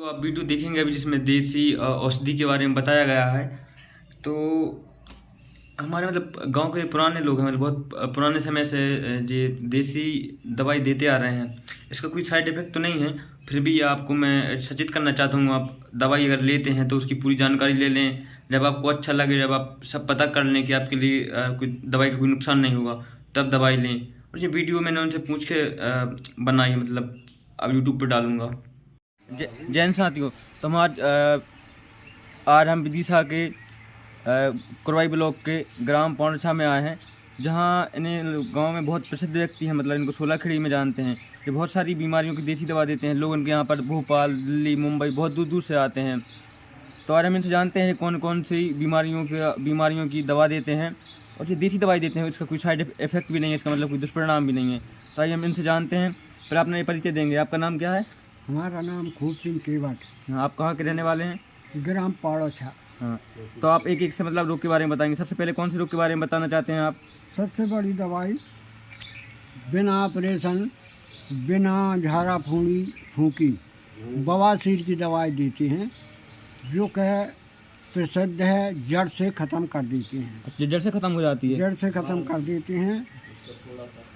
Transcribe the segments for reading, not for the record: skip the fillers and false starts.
तो आप वीडियो देखेंगे अभी जिसमें देसी औषधि के बारे में बताया गया है। तो हमारे मतलब गांव के पुराने लोग हैं, मतलब बहुत पुराने समय से ये देसी दवाई देते आ रहे हैं। इसका कोई साइड इफेक्ट तो नहीं है, फिर भी आपको मैं सचेत करना चाहता हूँ, आप दवाई अगर लेते हैं तो उसकी पूरी जानकारी ले लें। जब आपको अच्छा लगे, जब आप सब पता कर लें कि आपके लिए कोई दवाई का कोई नुकसान नहीं होगा, तब दवाई लें। और ये वीडियो मैंने उनसे पूछ के बनाई है, मतलब अब यूट्यूब पर डालूँगा। जैन साथियों, तो हम आज हम विदिशा के कुरवाई ब्लॉक के ग्राम पौंडछा में आए हैं, जहां इन्हें गांव में बहुत प्रसिद्ध व्यक्ति हैं, मतलब इनको 16 खड़ी में जानते हैं। ये बहुत सारी बीमारियों की देसी दवा देते हैं। लोग इनके यहाँ पर भोपाल, दिल्ली, मुंबई बहुत दूर दूर से आते हैं। तो आज हम इनसे जानते हैं कौन कौन सी बीमारियों की दवा देते हैं, और ये देसी दवाई देते हैं, इसका कोई साइड इफेक्ट भी नहीं है, इसका मतलब कोई दुष्परिणाम भी नहीं है। तो आइए हम इनसे जानते हैं। फिर आप अपना परिचय देंगे। आपका नाम क्या है? हमारा नाम खूब सिंह केवट। हाँ, आप कहाँ के रहने वाले हैं? ग्राम पौंडछा। हाँ, तो आप एक एक से मतलब रोग के बारे में बताएंगे। सबसे पहले कौन से रोग के बारे में बताना चाहते हैं आप? सबसे बड़ी दवाई बिना ऑपरेशन, बिना झाड़ा फूंकी बवासीर की दवाई देते हैं, जो कि प्रसिद्ध है, जड़ से ख़त्म कर देते हैं। अच्छा, जड़ से ख़त्म हो जाती है? जड़ से ख़त्म कर देते हैं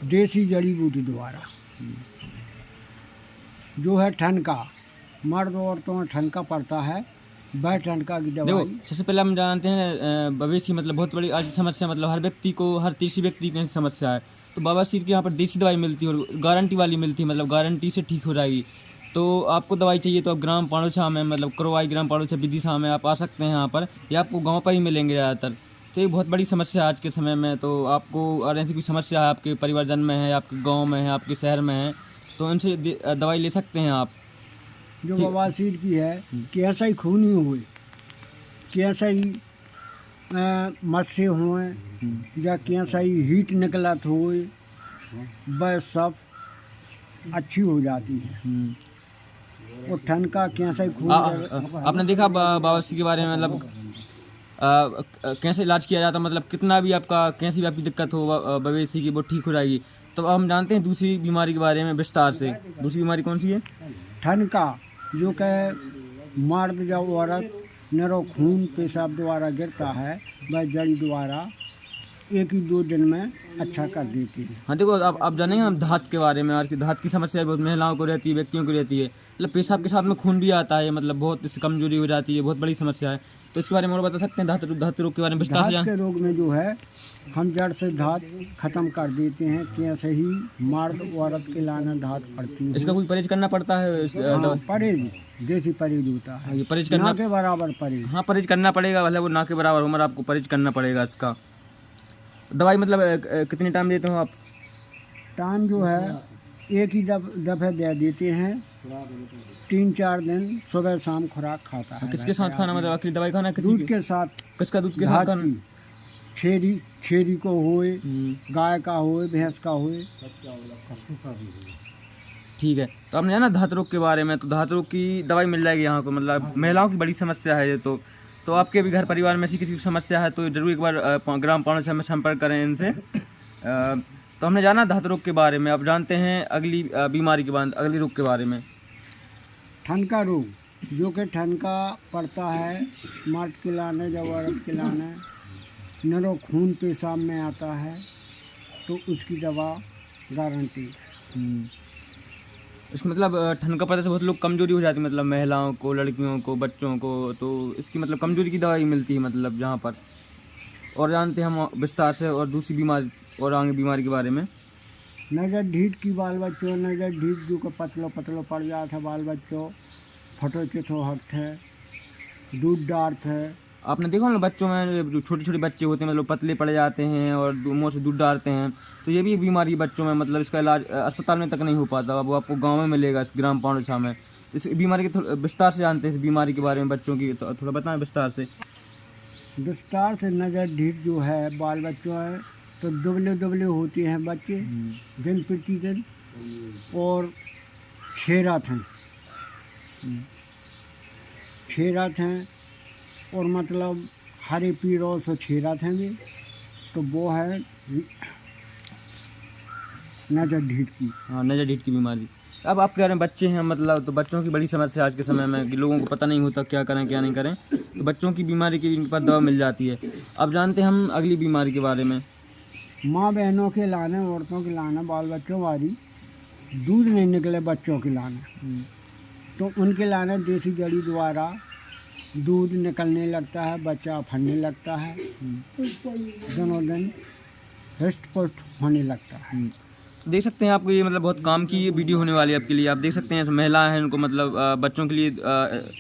देसी जड़ी बूटी द्वारा। जो है ठनका, मर्द औरतों में ठनका पड़ता है, वह ठनका की दवाई। देखो, सबसे पहले हम जानते हैं बवासीर मतलब बहुत बड़ी आज समस्या, मतलब हर व्यक्ति को, हर तीसरी व्यक्ति की समस्या है। तो बवासीर की यहाँ पर देसी दवाई मिलती है और गारंटी वाली मिलती है, मतलब गारंटी से ठीक हो जाएगी। तो आपको दवाई चाहिए तो आप ग्राम पौंडछा में, मतलब कुरवाई ग्राम पौंडछा विदिशा में आप आ सकते हैं यहाँ पर, या आपको गाँव पर ही मिलेंगे ज़्यादातर। तो ये बहुत बड़ी समस्या है आज के समय में। तो आपको अगर ऐसी कोई समस्या है, आपके परिवारजन में है, आपके गाँव में है, आपके शहर में है, तो उनसे दवाई ले सकते हैं आप। जो बवासीर की है, कैसा ही खूनी हुए, कैसा ही मस्से हुए, या कैसा ही हीट निकलत हुए, वह सब अच्छी हो जाती है। और ठनका कैसा ही खून आपने देखा बवासीर के बारे में, मतलब कैसे इलाज किया जाता, मतलब कितना भी आपका, कैसी भी आपकी दिक्कत हो बवासीर की, वो ठीक हो जाएगी। तो अब हम जानते हैं दूसरी बीमारी के बारे में विस्तार से। दूसरी बीमारी कौन सी है? ठनका, जो कि मर्द जब औरत नरो खून पेशाब द्वारा गिरता है, वह जड़ी द्वारा 1-2 दिन में अच्छा कर देती है। हाँ, देखो आप जानेंगे हम धात के बारे में। आज की धात की समस्या बहुत महिलाओं को रहती है, व्यक्तियों को रहती है, मतलब पेशाब के साथ में खून भी आता है, मतलब बहुत इससे कमजोरी हो जाती है, बहुत बड़ी समस्या है। तो इसके बारे में और बता सकते हैं धात रोग के बारे में विस्तार से? धात के रोग में जो है, हम जड़ से धात खत्म कर देते हैं। कैसे ही मर्द औरत के लाना धात पड़ती है। इसका कोई परहेज करना पड़ता है? हाँ, परहेज, देसी परहेज होता है। ये परहेज करना ना के बराबर परहेज। हाँ, परहेज करना पड़ेगा, मतलब वो ना के बराबर हो, मगर आपको परहेज करना पड़ेगा इसका। दवाई मतलब कितने टाइम देते हो आप? टाइम जो है एक ही दफ़े दे देते हैं, 3-4 दिन सुबह शाम खुराक खाता है। किसके साथ खाना, मतलब आखिरी दवाई खाना किसी दूध के साथ? किसका दूध के साथ खाना? छेरी को होए, गाय का होए, भैंस का होए। ठीक है। तो आपने जाना धात रोग के बारे में, तो धात रोग की दवाई मिल जाएगी यहाँ को, मतलब महिलाओं की बड़ी समस्या है ये। तो आपके भी घर परिवार में ऐसी किसी की समस्या है तो जरूर एक बार ग्राम पौंडछा में संपर्क करें इनसे। तो हमने जाना धात रोग के बारे में। अब जानते हैं अगली बीमारी के बाद, अगली रोग के बारे में। ठनका रोग, जो कि ठनका पड़ता है मर्द के लाने, जब औरत के लाने नरो खून पेशाब में आता है, तो उसकी दवा गारंटी। इसका मतलब ठनका पड़ने से बहुत लोग कमजोरी हो जाती है, मतलब महिलाओं को, लड़कियों को, बच्चों को। तो इसकी मतलब कमजोरी की दवाई मिलती है, मतलब जहाँ पर। और जानते हैं हम विस्तार से और दूसरी बीमारी और आगे बीमारी के बारे में। नज़र ढीठ की बाल बच्चों, नज़र ढीठ जो कि पतलो पड़ जाता है बाल बच्चों, फटो चिथो हट है, दूध डार्थ है। आपने देखा ना बच्चों में, जो छोटे छोटे बच्चे होते हैं, मतलब पतले पड़ जाते हैं और मुँह से दूध डालते हैं। तो ये भी एक बीमारी है बच्चों में, मतलब इसका इलाज अस्पताल में तक नहीं हो पाता, वो आपको गाँव में मिलेगा, इस ग्राम पौंडछा में। इस बीमारी के विस्तार से जानते हैं, इस बीमारी के बारे में बच्चों की, तो थोड़ा बताएं विस्तार से। विस्तार से नज़र ढीठ जो है बाल बच्चों है, तो दुबले होते हैं बच्चे दिन प्रतिदिन, और छेरात हैं, और मतलब हरे पीरों से छेरात हैं भी। तो वो है नज़र ढीठ की। हाँ, नज़र ढीठ की बीमारी। अब आपके घर में बच्चे हैं मतलब, तो बच्चों की बड़ी समस्या आज के समय में कि लोगों को पता नहीं होता क्या करें क्या नहीं करें, तो बच्चों की बीमारी की इनके पास दवा मिल जाती है। अब जानते हैं हम अगली बीमारी के बारे में। माँ बहनों के लाने, औरतों के लाने, बाल बच्चों वाली दूध नहीं निकले बच्चों के लाने, तो उनके लाने देसी जड़ी द्वारा दूध निकलने लगता है, बच्चा फटने लगता है, दिनों दिन हृष्ट पुष्ट होने लगता है। देख सकते हैं आपको ये मतलब बहुत काम की वीडियो होने वाली है आपके लिए। आप देख सकते हैं महिला हैं, उनको मतलब बच्चों के लिए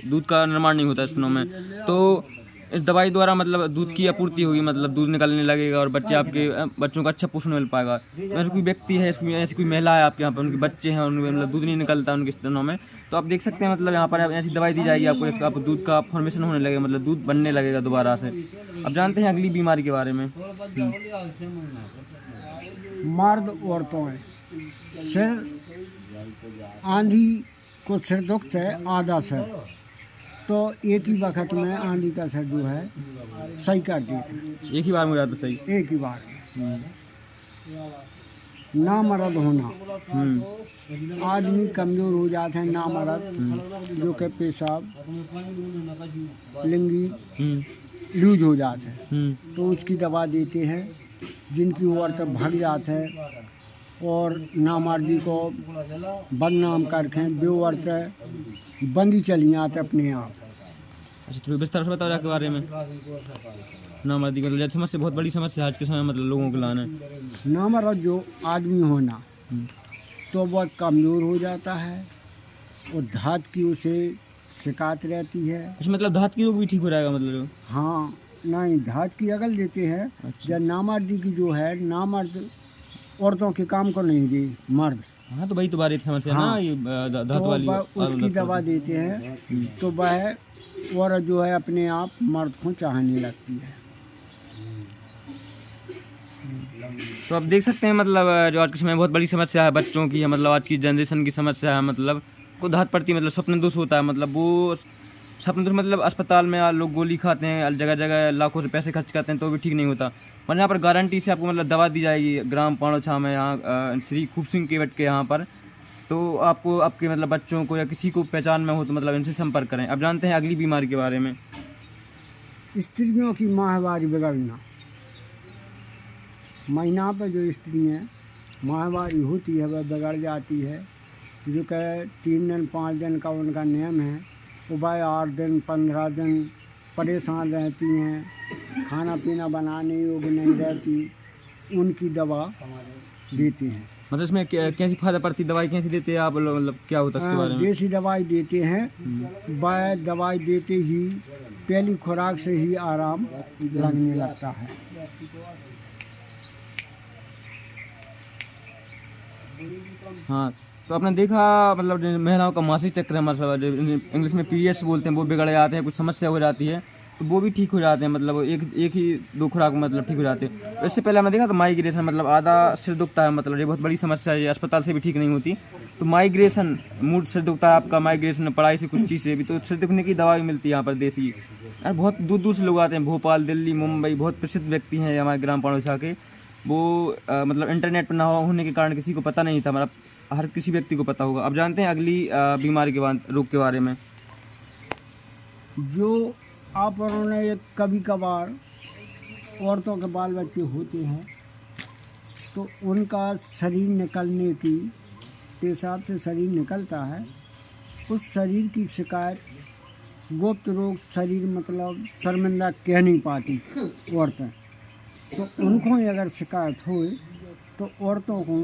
दूध का निर्माण नहीं होता इस दिनों में, तो इस दवाई द्वारा मतलब दूध की आपूर्ति होगी, मतलब दूध निकलने लगेगा और बच्चे आपके बच्चों का अच्छा पोषण मिल पाएगा। अगर कोई व्यक्ति है, ऐसी कोई महिला है आपके यहाँ पर, उनके बच्चे हैं, उनके मतलब दूध नहीं निकलता उनके इस दिनों में, तो आप देख सकते हैं मतलब यहाँ पर ऐसी दवाई दी जाएगी आपको, इसका आप दूध का फॉर्मेशन होने लगेगा, मतलब दूध बनने लगेगा दोबारा से। अब जानते हैं अगली बीमारी के बारे में। मर्द औरतों है, सिर आंधी को सिर दुखता है, आधा सिर, तो एक ही वक्त में आंधी का सर जो है सही कर देते, एक ही बार में हो जाता सही, एक ही बार में। नामर्द होना, आदमी कमज़ोर हो जाते हैं, नामर्द जो कि पेशाब लिंगी लूज हो जाते हैं, तो उसकी दवा देते हैं। जिनकी औरत भाग जाते हैं और नामर्दी को बदनाम करके बेऔरत बंदी चली आते अपने आप। अच्छा, थोड़ी विस्तार से बताओ के बारे में। नामर्दी को मतलब समस्या, बहुत बड़ी समस्या आज के समय मतलब लोगों को लाना है। नामर्द जो आदमी होना, तो वह कमज़ोर हो जाता है और धात की उसे शिकायत रहती है। अच्छा, मतलब धात की रोग भी ठीक हो जाएगा मतलब? हाँ, नहीं, धात की अगल देते हैं। अच्छा। जब नामर्दी की जो है, नामर्द औरतों के काम को नहीं दी मर्द। हाँ, तो वही तो बारी समस्या हाँ, ना, ये धात तो वाली उसकी दवा देते हैं, तो वह औरत जो है अपने आप मर्द को चाहने लगती है। तो आप देख सकते हैं मतलब जो आज के समय में बहुत बड़ी समस्या है बच्चों की है, मतलब आज की जनरेशन की समस्या है, मतलब को धात पड़ती है, मतलब स्वप्न दोष होता है, मतलब वो स्वप्न दोष मतलब अस्पताल में लोग गोली खाते हैं, जगह जगह लाखों से पैसे खर्च करते हैं तो भी ठीक नहीं होता। वरना यहाँ पर गारंटी से आपको मतलब दवा दी जाएगी ग्राम पाणोछा में, यहाँ श्री खूब सिंह केवट के यहाँ पर, तो आपको आपके मतलब बच्चों को या किसी को पहचान में हो तो मतलब इनसे संपर्क करें। अब जानते हैं अगली बीमारी के बारे में। स्त्रियों की माहवारी बिगड़ना, महीना पर जो स्त्रियाँ माहवारी होती है वह बिगड़ जाती है, जो कि 3 दिन 5 दिन का उनका नियम है, तो वह 8 दिन 15 दिन परेशान रहती हैं, खाना पीना बनाने योग्य नहीं रहती, उनकी दवा देते हैं। मतलब इसमें कैसी फायदा पड़ती दवाई, कैसी देते हैं आप लोग, मतलब क्या होता है इसके बारे में? देसी दवाई देते हैं, वह दवाई देते ही पहली खुराक से ही आराम लगने लगता है। हाँ, तो आपने देखा मतलब जो महिलाओं का मासिक चक्र है, मतलब इंग्लिश में पीरियड्स बोलते हैं, वो बिगड़ जाते हैं, कुछ समस्या हो जाती है तो वो भी ठीक हो जाते हैं, मतलब एक ही 2 खुराक मतलब ठीक हो जाते हैं। तो इससे पहले हमने देखा तो माइग्रेशन, मतलब आधा सिर दुखता है, मतलब ये बहुत बड़ी समस्या है, ये अस्पताल से भी ठीक नहीं होती। तो माइग्रेशन, मूड सिर दुखता है आपका, माइग्रेशन पढ़ाई से कुछ चीज़ से भी, तो सिर दुखने की दवा भी मिलती है यहाँ पर देसी। बहुत दूर दूर से लोग आते हैं, भोपाल, दिल्ली, मुंबई, बहुत प्रसिद्ध व्यक्ति हैं हमारे ग्राम पाणोछा के। वो मतलब इंटरनेट पर ना होने के कारण किसी को पता नहीं था, मतलब हर किसी व्यक्ति को पता होगा। अब जानते हैं अगली बीमारी के बाद रोग के बारे में। जो आप उन्होंने एक कभी कभार औरतों के बाल बच्चे होते हैं तो उनका शरीर निकलने की, पेशाब से शरीर निकलता है, उस शरीर की शिकायत गुप्त रोग, शरीर मतलब शर्मिंदा कह नहीं पाती औरतें, तो उनको अगर शिकायत हो तो औरतों को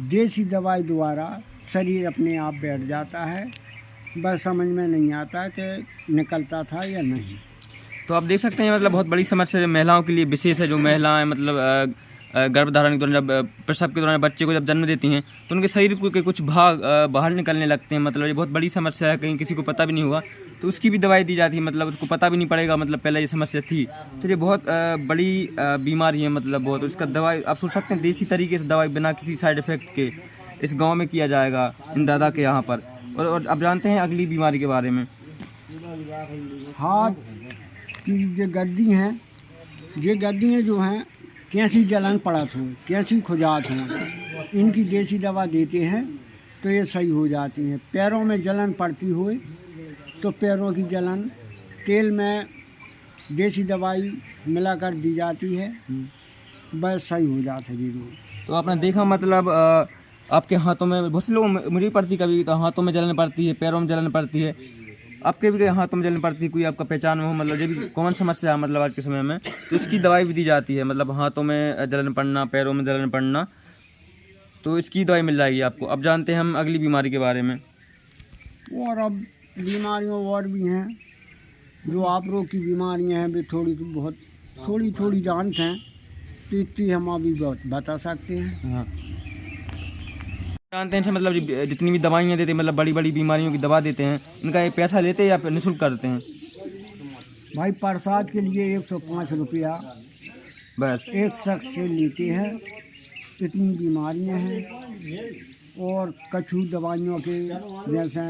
देसी दवाई द्वारा शरीर अपने आप बैठ जाता है, बस समझ में नहीं आता कि निकलता था या नहीं। तो आप देख सकते हैं मतलब बहुत बड़ी समस्या महिलाओं के लिए विशेष है। जो महिलाएं मतलब गर्भधारण के दौरान, जब प्रसव के दौरान बच्चे को जब जन्म देती हैं तो उनके शरीर के कुछ भाग बाहर निकलने लगते हैं, मतलब ये बहुत बड़ी समस्या है, कहीं किसी को पता भी नहीं हुआ तो उसकी भी दवाई दी जाती है, मतलब उसको पता भी नहीं पड़ेगा मतलब पहले ये समस्या थी। तो ये बहुत बड़ी बीमारी है, मतलब बहुत, उसका दवाई आप सोच सकते हैं देसी तरीके से दवाई बिना किसी साइड इफेक्ट के इस गाँव में किया जाएगा इन दादा के यहाँ पर। और अब जानते हैं अगली बीमारी के बारे में। हाथ की जो गद्दी हैं, ये गद्दियाँ जो हैं कैसी जलन पड़त हो, कैसी खुजात हो, इनकी देसी दवा देते हैं तो ये सही हो जाती हैं। पैरों में जलन पड़ती हो तो पैरों की जलन तेल में देसी दवाई मिलाकर दी जाती है, बस सही हो जाता है जी। तो आपने देखा मतलब आपके हाथों में बहुत से लोग मुझे भी पड़ती, कभी तो हाथों में जलन पड़ती है, पैरों में जलन पड़ती है, आपके भी हाथों में जलन पड़ती है, कोई आपका पहचान में हो मतलब जो भी कॉमन समस्या है मतलब आज के समय में, तो इसकी दवाई भी दी जाती है। मतलब हाथों में जलन पड़ना, पैरों में जलन पड़ना, तो इसकी दवाई मिल जाएगी आपको। अब जानते हैं हम अगली बीमारी के बारे में। और अब बीमारियों और भी हैं, जो आप लोग की बीमारियां हैं वे थोड़ी थोड़ी जानते हैं, तो इतनी हम अभी बता सकते हैं। हाँ, जानते हैं मतलब जितनी भी दवाइयाँ देते हैं, मतलब बड़ी बड़ी बीमारियों की दवा देते हैं, इनका ये पैसा लेते हैं या फिर निःशुल्क करते हैं? भाई प्रसाद के लिए 105 रुपया बस एक शख्स से लेते हैं। इतनी बीमारियां हैं। और कछु दवाइयों के जैसे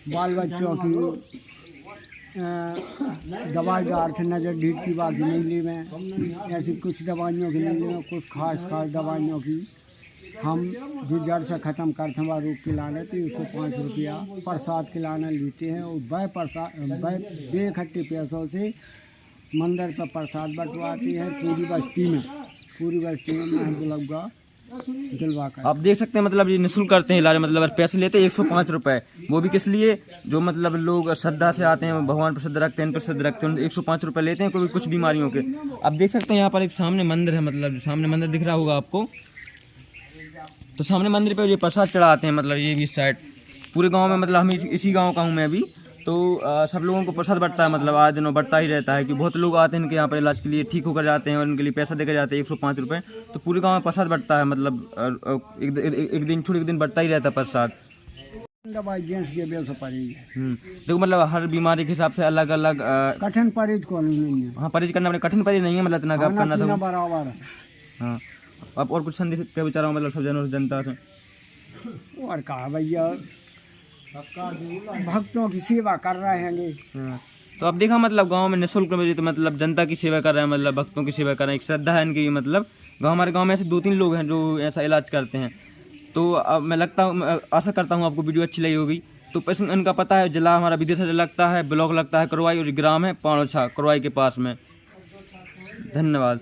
बाल बच्चों की दवाई डाल थे, नज़र ढीठ की बाकी नहीं ले में, ऐसी कुछ दवाइयों की नहीं ले में, कुछ खास दवाइयों की हम जो जड़ से ख़त्म करते हैं वह रोग के लाने तो 105 रुपया प्रसाद के लाना लेते हैं। और वह इकट्ठे पैसों से मंदिर पर प्रसाद बंटवाते हैं पूरी बस्ती में दिलवा कर। आप देख सकते हैं मतलब ये निःशुल्क करते हैं इलाज, मतलब पैसे लेते हैं 105 रुपये, वो भी किस लिए? जो मतलब लोग श्रद्धा से आते हैं, भगवान पर श्रद्धा रखते हैं, इन पर श्रद्धा रखते हैं, 105 रुपये लेते हैं कोई कुछ बीमारियों के। आप देख सकते हैं यहाँ पर एक सामने मंदिर है, मतलब सामने मंदिर दिख रहा होगा आपको, तो सामने मंदिर पे ये प्रसाद चढ़ाते हैं। मतलब ये भी साइड पूरे गांव में, मतलब हम इसी गांव का हूँ मैं भी, तो सब लोगों को प्रसाद बढ़ता है, मतलब आज दिनों बढ़ता ही रहता है कि बहुत लोग आते हैं इनके यहाँ पर इलाज के लिए, ठीक होकर जाते हैं और उनके लिए पैसा देकर जाते हैं 105 रुपये। तो पूरे गांव में प्रसाद बढ़ता है, मतलब एक दिन छोड़ एक दिन बढ़ता ही रहता है प्रसाद। दवाई जेंस के बेल से परहेज है। देखो मतलब हर बीमारी के हिसाब से अलग अलग कठिन परहेज को नहीं है। हाँ, परहेज करना, कठिन परहेज नहीं है, मतलब इतना काम करना था बराबर है। हाँ, अब और कुछ संदेश क्या विचार हो मतलब सब जनों जनता से? और कहा भैया भक्तों की सेवा कर रहे हैं। तो अब देखा मतलब गांव में निःशुल्क में तो मतलब जनता की सेवा कर रहे हैं, मतलब भक्तों की सेवा कर रहे हैं, एक श्रद्धा है इनकी। मतलब हमारे गांव में ऐसे 2-3 लोग हैं जो ऐसा इलाज करते हैं। तो अब मैं आशा करता हूँ आपको वीडियो अच्छी लगी होगी। तो इनका पता है, जिला हमारा विदिशा लगता है, ब्लॉक लगता है करवाई, और ग्राम है पाणोछा करवाई के पास में। धन्यवाद।